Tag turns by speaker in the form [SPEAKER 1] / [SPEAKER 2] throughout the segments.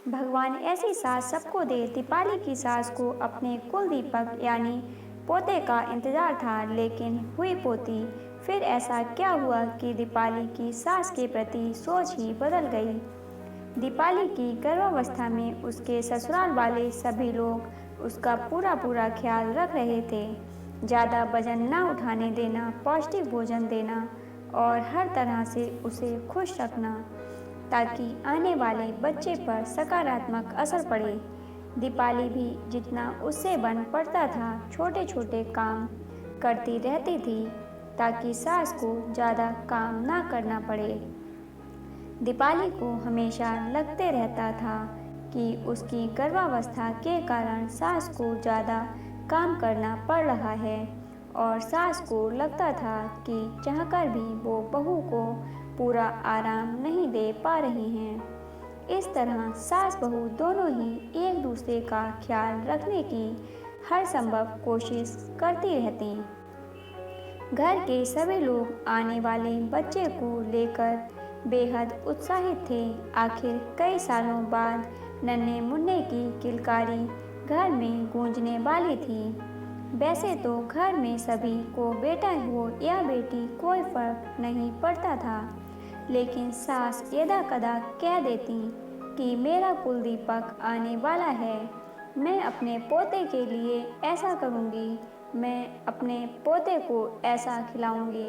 [SPEAKER 1] भगवान ऐसी सास सबको दे। दीपाली की सास को अपने कुल दीपक यानी पोते का इंतजार था, लेकिन हुई पोती। फिर ऐसा क्या हुआ कि दीपाली की सास के प्रति सोच ही बदल गई। दीपाली की गर्भावस्था में उसके ससुराल वाले सभी लोग उसका पूरा पूरा ख्याल रख रहे थे। ज़्यादा वजन न उठाने देना, पौष्टिक भोजन देना और हर तरह से उसे खुश रखना, ताकि आने वाले बच्चे पर सकारात्मक असर पड़े। दीपाली भी जितना उससे बन पड़ता था, छोटे छोटे काम करती रहती थी, ताकि सास को ज़्यादा काम ना करना पड़े। दीपाली को हमेशा लगते रहता था कि उसकी गर्भावस्था के कारण सास को ज़्यादा काम करना पड़ रहा है, और सास को लगता था कि चाहकर भी वो बहू को पूरा आराम नहीं दे पा रही हैं। इस तरह सास बहू दोनों ही एक दूसरे का ख्याल रखने की हर संभव कोशिश करती रहती। घर के सभी लोग आने वाले बच्चे को लेकर बेहद उत्साहित थे। आखिर कई सालों बाद नन्हे मुन्ने की किलकारी घर में गूंजने वाली थी। वैसे तो घर में सभी को बेटा हो या बेटी कोई फर्क नहीं पड़ता था, लेकिन सास यदा कदा कह देती कि मेरा कुल दीपक आने वाला है, मैं अपने पोते के लिए ऐसा करूँगी, मैं अपने पोते को ऐसा खिलाऊंगी,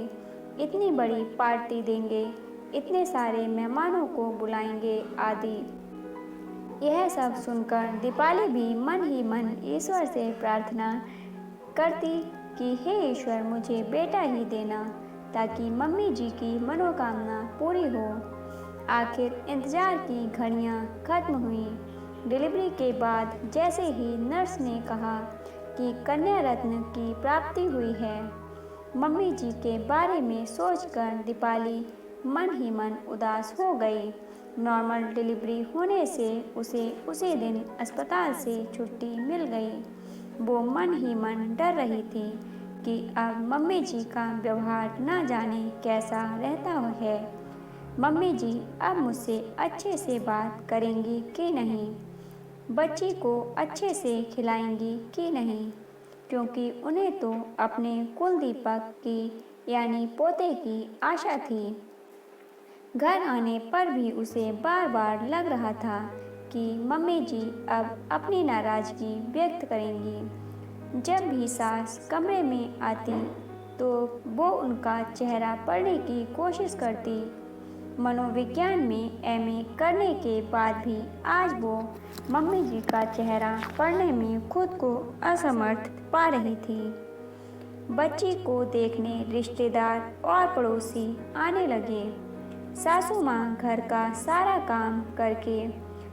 [SPEAKER 1] इतनी बड़ी पार्टी देंगे, इतने सारे मेहमानों को बुलाएंगे आदि। यह सब सुनकर दीपाली भी मन ही मन ईश्वर से प्रार्थना करती कि हे ईश्वर, मुझे बेटा ही देना, ताकि मम्मी जी की मनोकामना पूरी हो। आखिर इंतजार की घड़ियां खत्म हुई। डिलीवरी के बाद जैसे ही नर्स ने कहा कि कन्या रत्न की प्राप्ति हुई है, मम्मी जी के बारे में सोचकर दीपाली मन ही मन उदास हो गई। नॉर्मल डिलीवरी होने से उसे उसी दिन अस्पताल से छुट्टी मिल गई। वो मन ही मन डर रही थी कि अब मम्मी जी का व्यवहार न जाने कैसा रहता है। मम्मी जी अब मुझसे अच्छे से बात करेंगी कि नहीं, बच्ची को अच्छे से खिलाएंगी कि नहीं, क्योंकि उन्हें तो अपने कुल दीपक की यानी पोते की आशा थी। घर आने पर भी उसे बार बार लग रहा था कि मम्मी जी अब अपनी नाराज़गी व्यक्त करेंगी। जब भी सास कमरे में आती तो वो उनका चेहरा पढ़ने की कोशिश करती। मनोविज्ञान में एमए करने के बाद भी आज वो मम्मी जी का चेहरा पढ़ने में खुद को असमर्थ पा रही थी। बच्ची को देखने रिश्तेदार और पड़ोसी आने लगे। सासू माँ घर का सारा काम करके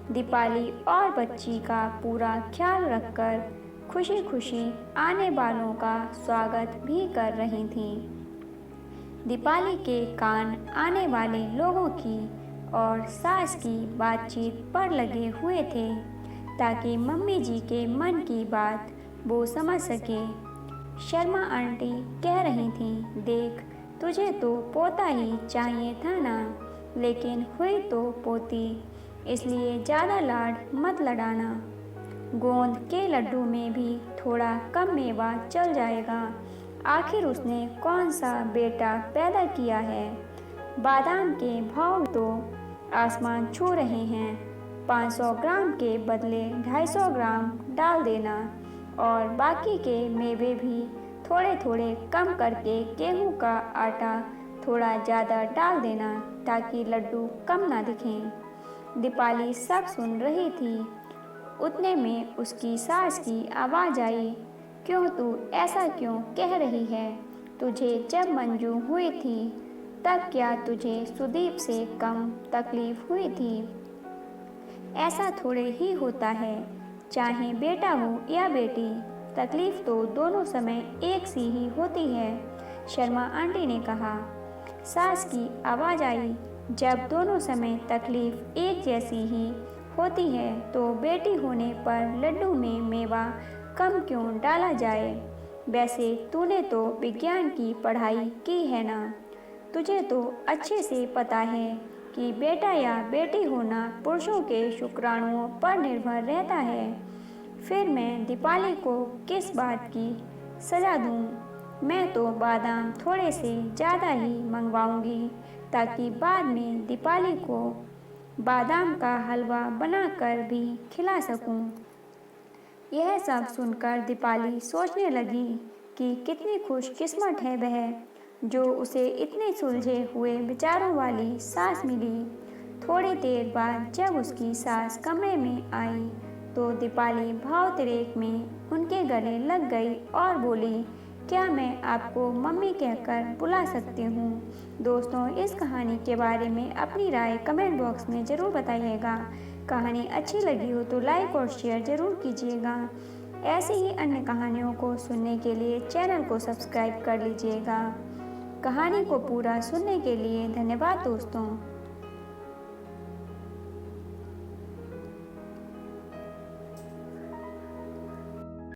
[SPEAKER 1] दीपाली और बच्ची का पूरा ख्याल रखकर खुशी खुशी आने वालों का स्वागत भी कर रही थीं। दीपाली के कान आने वाले लोगों की और सास की बातचीत पर लगे हुए थे, ताकि मम्मी जी के मन की बात वो समझ सके। शर्मा आंटी कह रही थी, देख तुझे तो पोता ही चाहिए था ना, लेकिन हुई तो पोती, इसलिए ज़्यादा लाड मत लड़ाना। गोंद के लड्डू में भी थोड़ा कम मेवा चल जाएगा, आखिर उसने कौन सा बेटा पैदा किया है। बादाम के भाव तो आसमान छू रहे हैं। 500 ग्राम के बदले 250 ग्राम डाल देना, और बाकी के मेवे भी थोड़े थोड़े कम करके गेहूं का आटा थोड़ा ज़्यादा डाल देना, ताकि लड्डू कम ना दिखें। दीपाली सब सुन रही थी। उतने में उसकी सास की आवाज़ आई, क्यों तू ऐसा क्यों कह रही है? तुझे जब मंजू हुई थी तब क्या तुझे सुदीप से कम तकलीफ हुई थी? ऐसा थोड़े ही होता है, चाहे बेटा हो या बेटी, तकलीफ तो दोनों समय एक सी ही होती है, शर्मा आंटी ने कहा। सास की आवाज़ आई, जब दोनों समय तकलीफ एक जैसी ही होती है तो बेटी होने पर लड्डू में मेवा कम क्यों डाला जाए? वैसे तूने तो विज्ञान की पढ़ाई की है ना, तुझे तो अच्छे से पता है कि बेटा या बेटी होना पुरुषों के शुक्राणुओं पर निर्भर रहता है। फिर मैं दीपाली को किस बात की सज़ा दूँ? मैं तो बादाम थोड़े से ज़्यादा ही मंगवाऊंगी ताकि बाद में दीपाली को बादाम का हलवा बनाकर भी खिला सकूं। यह सब सुनकर दीपाली सोचने लगी कि कितनी खुशकिस्मत है वह, जो उसे इतने सुलझे हुए विचारों वाली सास मिली। थोड़ी देर बाद जब उसकी सास कमरे में आई तो दीपाली भावतिरेक में उनके गले लग गई और बोली, क्या मैं आपको मम्मी कहकर बुला सकती हूँ? दोस्तों, इस कहानी के बारे में अपनी राय कमेंट बॉक्स में ज़रूर बताइएगा। कहानी अच्छी लगी हो तो लाइक और शेयर ज़रूर कीजिएगा। ऐसी ही अन्य कहानियों को सुनने के लिए चैनल को सब्सक्राइब कर लीजिएगा। कहानी को पूरा सुनने के लिए धन्यवाद दोस्तों।